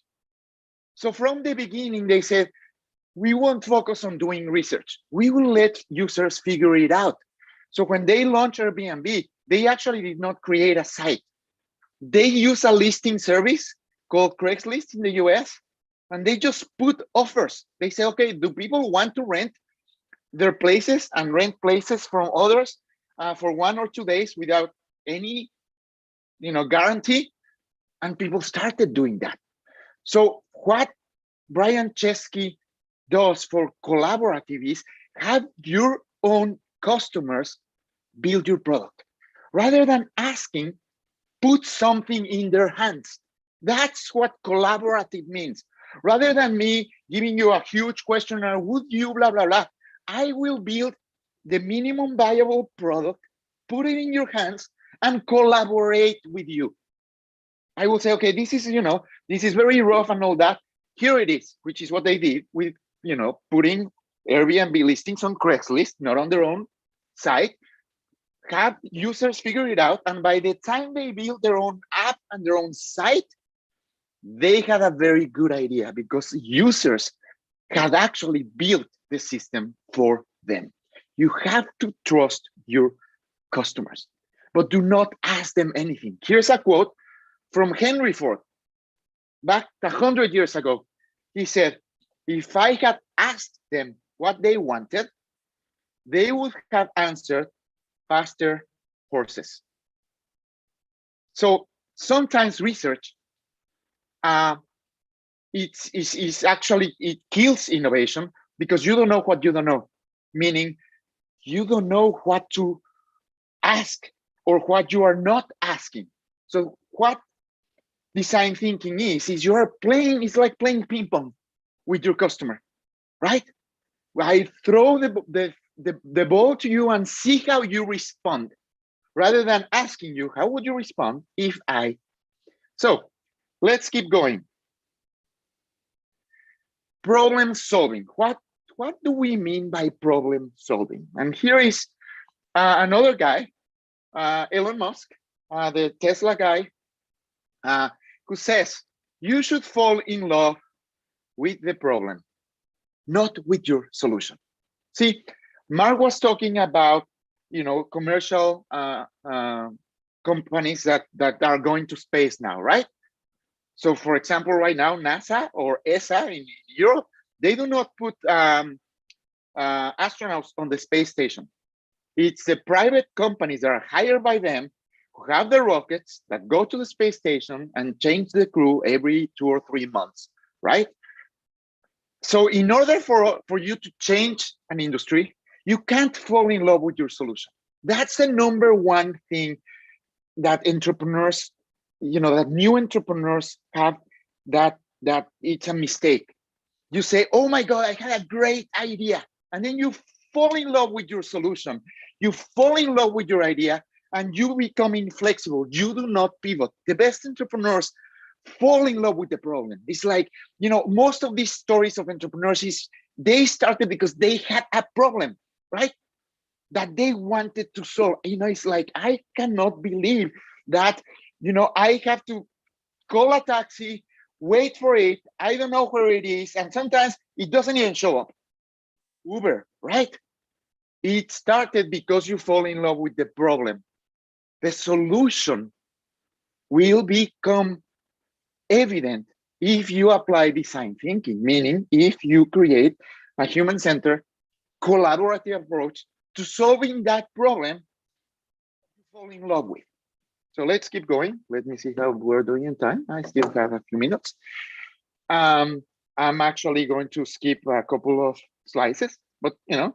So from the beginning, they said, we won't focus on doing research. We will let users figure it out. So when they launched Airbnb, they actually did not create a site. They use a listing service called Craigslist in the US, and they just put offers. They say, okay, do people want to rent their places and rent places from others for 1 or 2 days without any guarantee? And people started doing that. So what Brian Chesky does for collaborative is have your own customers build your product. Rather than asking, put something in their hands. That's what collaborative means. Rather than me giving you a huge questionnaire, would you blah, blah, blah, I will build the minimum viable product, put it in your hands, and collaborate with you. I will say, okay, this is, this is very rough and all that. Here it is, which is what they did with, putting Airbnb listings on Craigslist, not on their own site, have users figure it out. And by the time they build their own app and their own site, they had a very good idea because users had actually built the system for them. You have to trust your customers, but do not ask them anything. Here's a quote from Henry Ford, back 100 years ago. He said, if I had asked them what they wanted, they would have answered faster horses. So sometimes research, it's actually, it kills innovation because you don't know what you don't know, meaning you don't know what to ask or what you are not asking. So what design thinking is you are playing, it's like playing ping pong with your customer, right? I throw the ball to you and see how you respond, rather than asking you, how would you respond if I? So let's keep going. Problem solving. What do we mean by problem solving? And here is another guy, Elon Musk, the Tesla guy, who says, you should fall in love with the problem, not with your solution. See, Mark was talking about, commercial companies that are going to space now, right? So for example, right now, NASA or ESA in Europe, they do not put astronauts on the space station. It's the private companies that are hired by them who have the rockets that go to the space station and change the crew every 2 or 3 months, right? So in order for you to change an industry, you can't fall in love with your solution. That's the number one thing that entrepreneurs, that new entrepreneurs have, that it's a mistake. You say, oh my God, I had a great idea. And then you fall in love with your solution. You fall in love with your idea and you become inflexible. You do not pivot. The best entrepreneurs fall in love with the problem. It's like, most of these stories of entrepreneurs they started because they had a problem, right? That they wanted to solve. It's like, I cannot believe that, I have to call a taxi, wait for it. I don't know where it is. And sometimes it doesn't even show up. Uber, right? It started because you fall in love with the problem. The solution will become evident if you apply design thinking, meaning if you create a human-centered collaborative approach to solving that problem you fall in love with. So let's keep going. Let me see how we're doing in time. I still have a few minutes. I'm actually going to skip a couple of slices, but then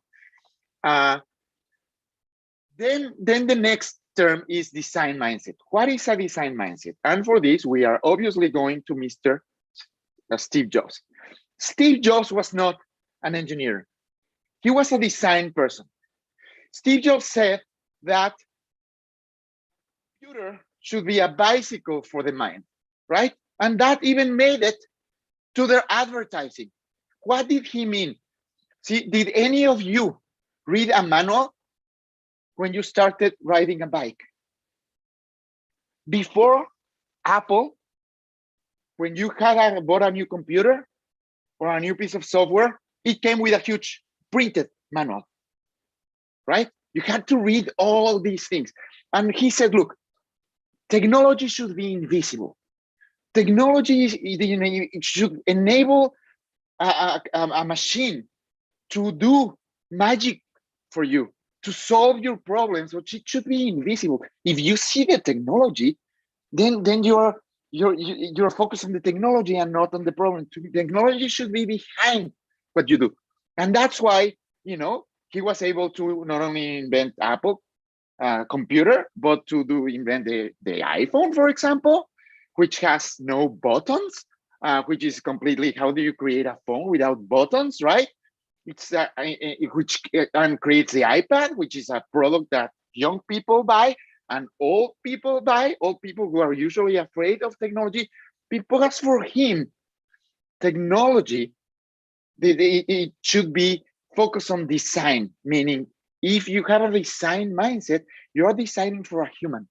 the next term is design mindset. What is a design mindset? And for this, we are obviously going to Mr. Steve Jobs. Steve Jobs was not an engineer. He was a design person. Steve Jobs said that computer should be a bicycle for the mind, right? And that even made it to their advertising. What did he mean? See, did any of you read a manual when you started riding a bike? Before Apple, when you had bought a new computer or a new piece of software, it came with a huge printed manual, right? You had to read all these things. And he said, look, technology should be invisible. Technology should enable a machine to do magic for you, to solve your problems, which it should be invisible. If you see the technology, then you're focused on the technology and not on the problem. Technology should be behind what you do. And that's why, he was able to not only invent Apple computer, but to invent the iPhone, for example, which has no buttons, which is completely, how do you create a phone without buttons, right? It's which creates the iPad, which is a product that young people buy and old people buy, old people who are usually afraid of technology. Because for him, technology, it should be focused on design, meaning if you have a design mindset, you're designing for a human.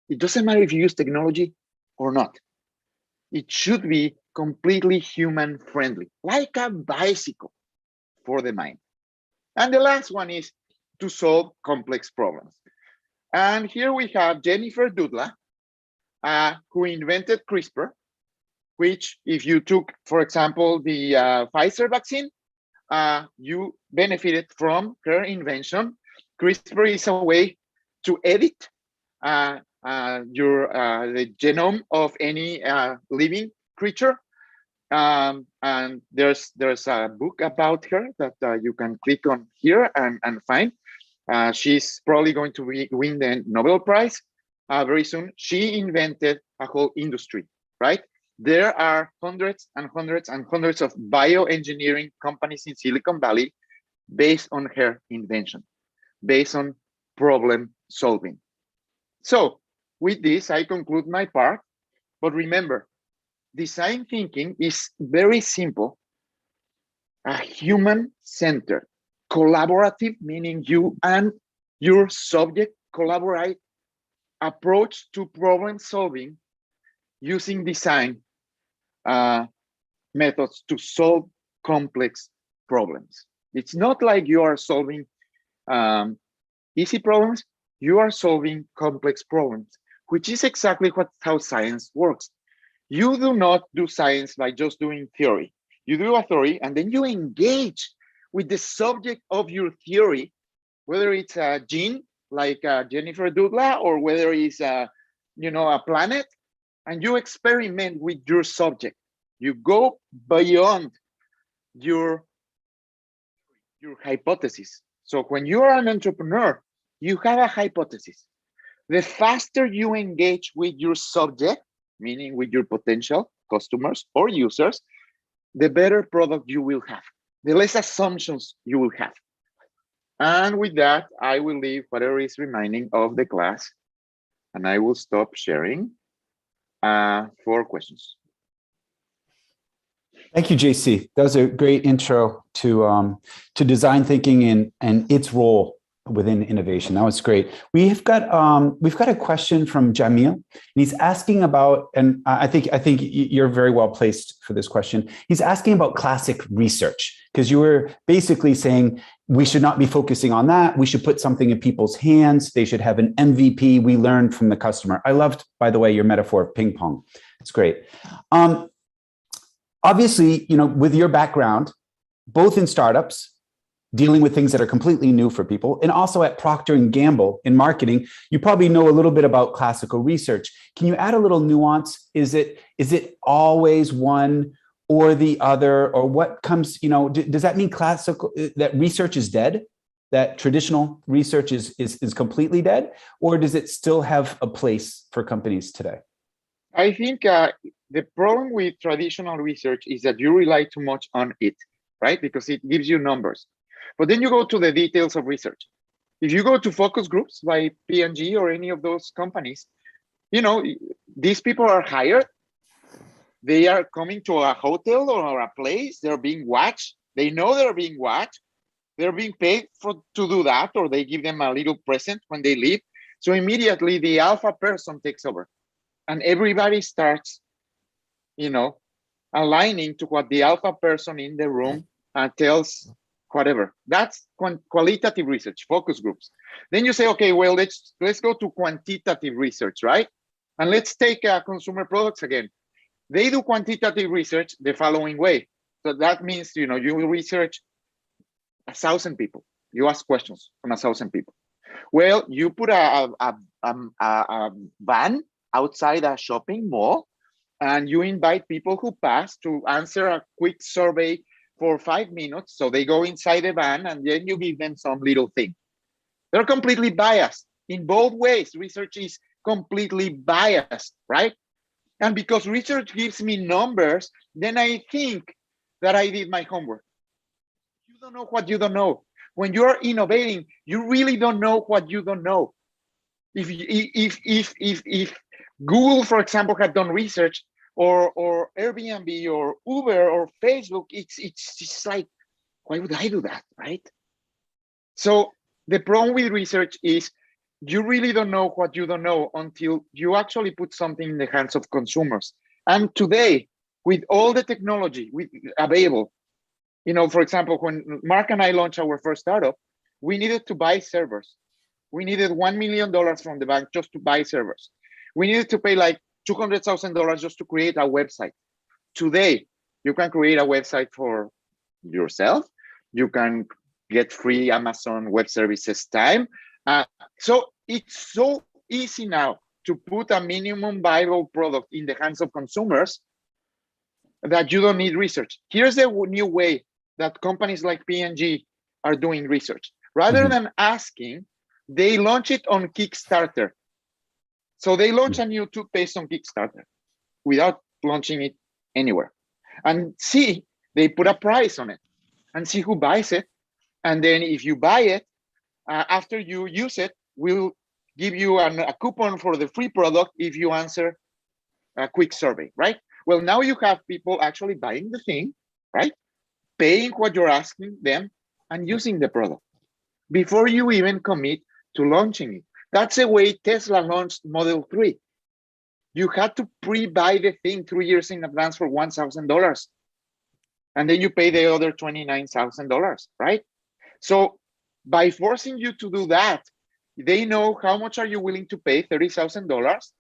It doesn't matter if you use technology or not. It should be completely human friendly, like a bicycle for the mind. And the last one is to solve complex problems. And here we have Jennifer Doudna, who invented CRISPR, which if you took, for example, the Pfizer vaccine, you benefited from her invention. CRISPR is a way to edit the genome of any living creature. And there's a book about her that you can click on here and find. She's probably going to win the Nobel Prize very soon. She invented a whole industry, right? There are hundreds and hundreds and hundreds of bioengineering companies in Silicon Valley based on her invention, based on problem solving. So with this, I conclude my part. But remember, design thinking is very simple, a human-centered, collaborative, meaning you and your subject collaborate approach to problem solving using design methods to solve complex problems. It's not like you are solving easy problems, you are solving complex problems, which is exactly how science works. You do not do science by just doing theory. You do a theory and then you engage with the subject of your theory, whether it's a gene like Jennifer Doudna or whether it's a planet, and you experiment with your subject. You go beyond your hypothesis. So when you are an entrepreneur, you have a hypothesis. The faster you engage with your subject, meaning with your potential customers or users, the better product you will have, the less assumptions you will have. And with that, I will leave whatever is remaining of the class, and I will stop sharing for questions. Thank you, JC. That was a great intro to design thinking and its role within innovation. That was great. We've got a question from Jamil, and he's asking about, and I think you're very well placed for this question. He's asking about classic research, because you were basically saying we should not be focusing on that. We should put something in people's hands. They should have an MVP. We learned from the customer. I loved, by the way, your metaphor of ping pong. It's great. obviously, with your background, both in startups, dealing with things that are completely new for people, and also at Procter & Gamble in marketing, you probably know a little bit about classical research. Can you add a little nuance? Is it always one or the other, or what comes, does that mean that research is dead? That traditional research is completely dead? Or does it still have a place for companies today? I think the problem with traditional research is that you rely too much on it, right? Because it gives you numbers. But then you go to the details of research. If you go to focus groups by P&G or any of those companies, these people are hired. They are coming to a hotel or a place. They're being watched. They know they're being watched. They're being paid to do that, or they give them a little present when they leave. So immediately the alpha person takes over. And everybody starts, aligning to what the alpha person in the room tells, whatever. That's qualitative research, focus groups. Then you say, okay, well, let's go to quantitative research, right? And let's take consumer products again. They do quantitative research the following way. So that means, you research 1,000 people. You ask questions from 1,000 people. Well, you put a van outside a shopping mall, and you invite people who pass to answer a quick survey for 5 minutes. So they go inside the van, and then you give them some little thing. They're completely biased in both ways. Research is completely biased, right? And because research gives me numbers, then I think that I did my homework. You don't know what you don't know. When you're innovating, you really don't know what you don't know. If Google, for example, had done research, or Airbnb or Uber or Facebook, it's just like, why would I do that, right? So the problem with research is you really don't know what you don't know until you actually put something in the hands of consumers. And today, with all the technology available, for example, when Mark and I launched our first startup, we needed to buy servers. We needed $1 million from the bank just to buy servers. We needed to pay like $200,000 just to create a website. Today, you can create a website for yourself. You can get free Amazon Web Services time. So it's so easy now to put a minimum viable product in the hands of consumers that you don't need research. Here's the new way that companies like P&G are doing research. Rather than asking, they launch it on Kickstarter. So they launch a new toothpaste on Kickstarter without launching it anywhere. And see, they put a price on it and see who buys it. And then if you buy it, after you use it, we'll give you a coupon for the free product if you answer a quick survey, right? Well, now you have people actually buying the thing, right? Paying what you're asking them and using the product before you even commit to launching it. That's the way Tesla launched Model 3. You had to pre-buy the thing 3 years in advance for $1,000. And then you pay the other $29,000, right? So by forcing you to do that, they know how much are you willing to pay, $30,000.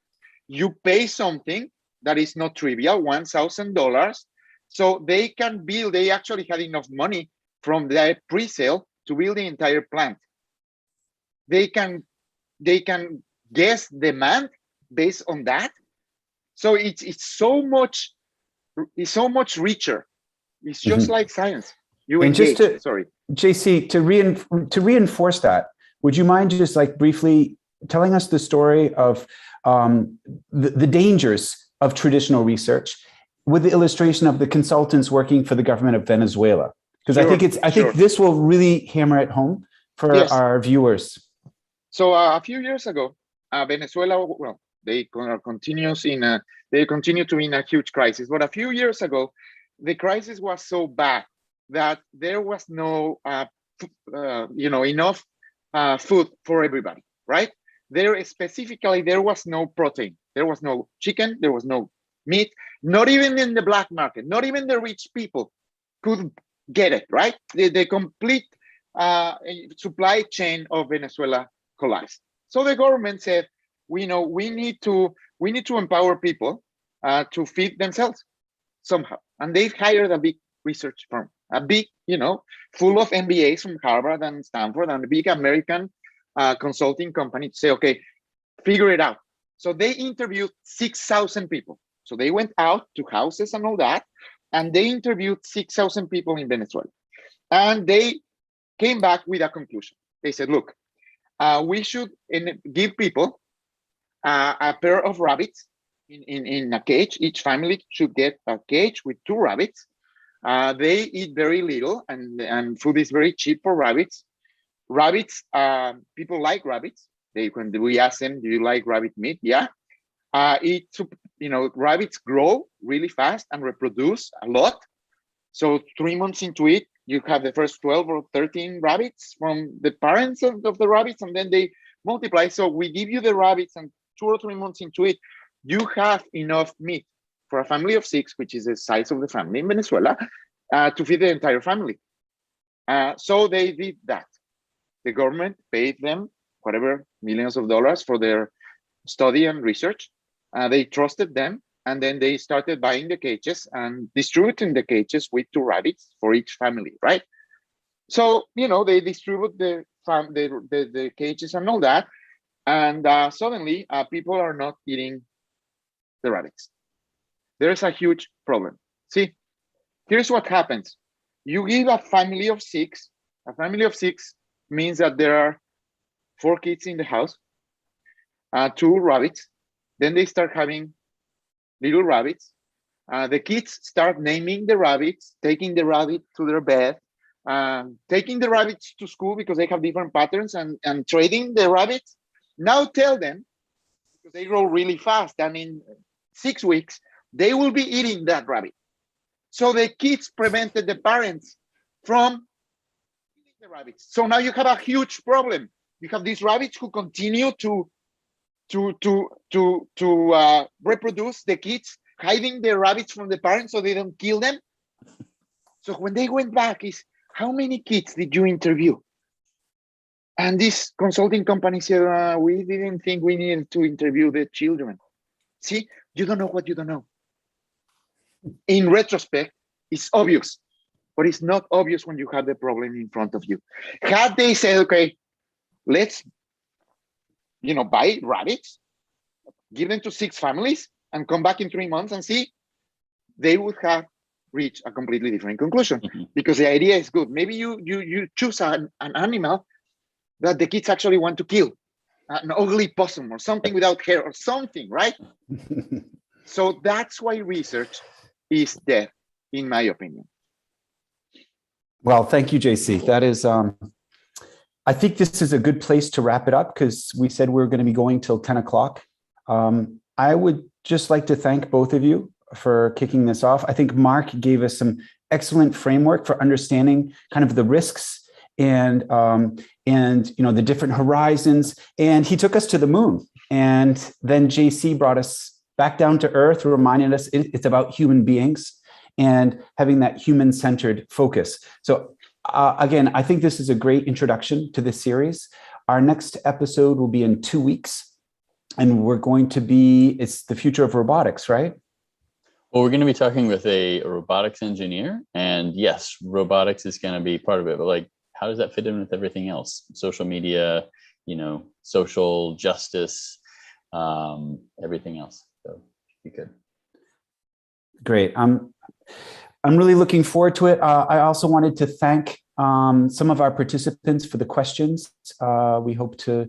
You pay something that is not trivial, $1,000. So they can build, they actually had enough money from the pre-sale to build the entire plant. They can guess demand based on that. So it's so much richer. It's just like science. You and engage. Just Sorry, JC, to reinforce that, would you mind just like briefly telling us the story of the dangers of traditional research with the illustration of the consultants working for the government of Venezuela? Because I think this will really hammer it home for our viewers. So a few years ago, Venezuela, well, they continue to be in a huge crisis. But a few years ago, the crisis was so bad that there was no, enough food for everybody, right? There was no protein. There was no chicken. There was no meat. Not even in the black market. Not even the rich people could get it, right? The complete supply chain of Venezuela collapsed. So the government said, we need to empower people to feed themselves somehow. And they hired a big research firm, a big, full of MBAs from Harvard and Stanford, and a big American consulting company to say, okay, figure it out. So they interviewed 6,000 people. So they went out to houses and all that, and they interviewed 6,000 people in Venezuela. And they came back with a conclusion. They said, look, we should give people a pair of rabbits in a cage. Each family should get a cage with 2 rabbits. They eat very little, and food is very cheap for rabbits. Rabbits, people like rabbits. When we ask them, do you like rabbit meat? Yeah. Rabbits grow really fast and reproduce a lot. So 3 months into it, you have the first 12 or 13 rabbits from the parents of the rabbits, and then they multiply. So we give you the rabbits, and 2 or 3 months into it, you have enough meat for a family of 6, which is the size of the family in Venezuela, to feed the entire family. So they did that. The government paid them whatever millions of dollars for their study and research. They trusted them, and then they started buying the cages and distributing the cages with 2 rabbits for each family, right? So, they distribute the cages and all that, and suddenly people are not eating the rabbits. There's a huge problem. See, here's what happens. You give a family of 6. A family of 6 means that there are 4 kids in the house, 2 rabbits. Then they start having little rabbits. The kids start naming the rabbits, taking the rabbit to their bed, taking the rabbits to school because they have different patterns, and trading the rabbits. Now tell them, because they grow really fast, and in 6 weeks, they will be eating that rabbit. So the kids prevented the parents from eating the rabbits. So now you have a huge problem. You have these rabbits who continue to reproduce, the kids hiding the rabbits from the parents so they don't kill them. So when they went back, is how many kids did you interview? And this consulting company said, we didn't think we needed to interview the children. See, you don't know what you don't know. In retrospect, it's obvious, but it's not obvious when you have the problem in front of you. Had they said, okay, let's buy rabbits, give them to 6 families, and come back in 3 months and see, they would have reached a completely different conclusion. Because the idea is good. Maybe you choose an animal that the kids actually want to kill, an ugly possum or something without hair or something, right? So that's why research is dead, in my opinion. Well, thank you, JC. That is, I think this is a good place to wrap it up, because we said we were going to be going till 10 o'clock. I would just like to thank both of you for kicking this off. I think Mark gave us some excellent framework for understanding kind of the risks and the different horizons. And he took us to the moon. And then JC brought us back down to earth, reminding us it's about human beings and having that human-centered focus. So again, I think this is a great introduction to this series. Our next episode will be in 2 weeks, and we're going to it's the future of robotics, right? Well, we're going to be talking with a robotics engineer, and yes, robotics is going to be part of it, but how does that fit in with everything else? Social media, social justice, everything else. So you could. Great. I'm really looking forward to it. I also wanted to thank some of our participants for the questions. We hope to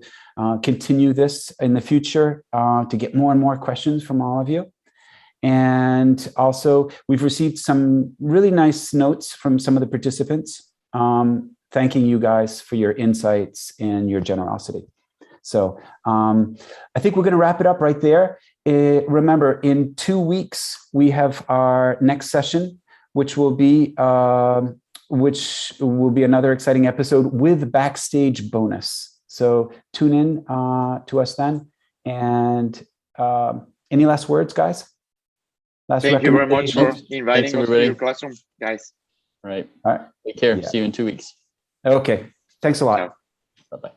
continue this in the future to get more and more questions from all of you. And also, we've received some really nice notes from some of the participants, thanking you guys for your insights and your generosity. So I think we're going to wrap it up right there. Remember, in 2 weeks, we have our next session, which will be another exciting episode with backstage bonus. So tune in to us then. And any last words, guys? Thank you very much for inviting us to your classroom, guys. All right. Take care. Yeah. See you in 2 weeks. Okay. Thanks a lot. Ciao. Bye-bye.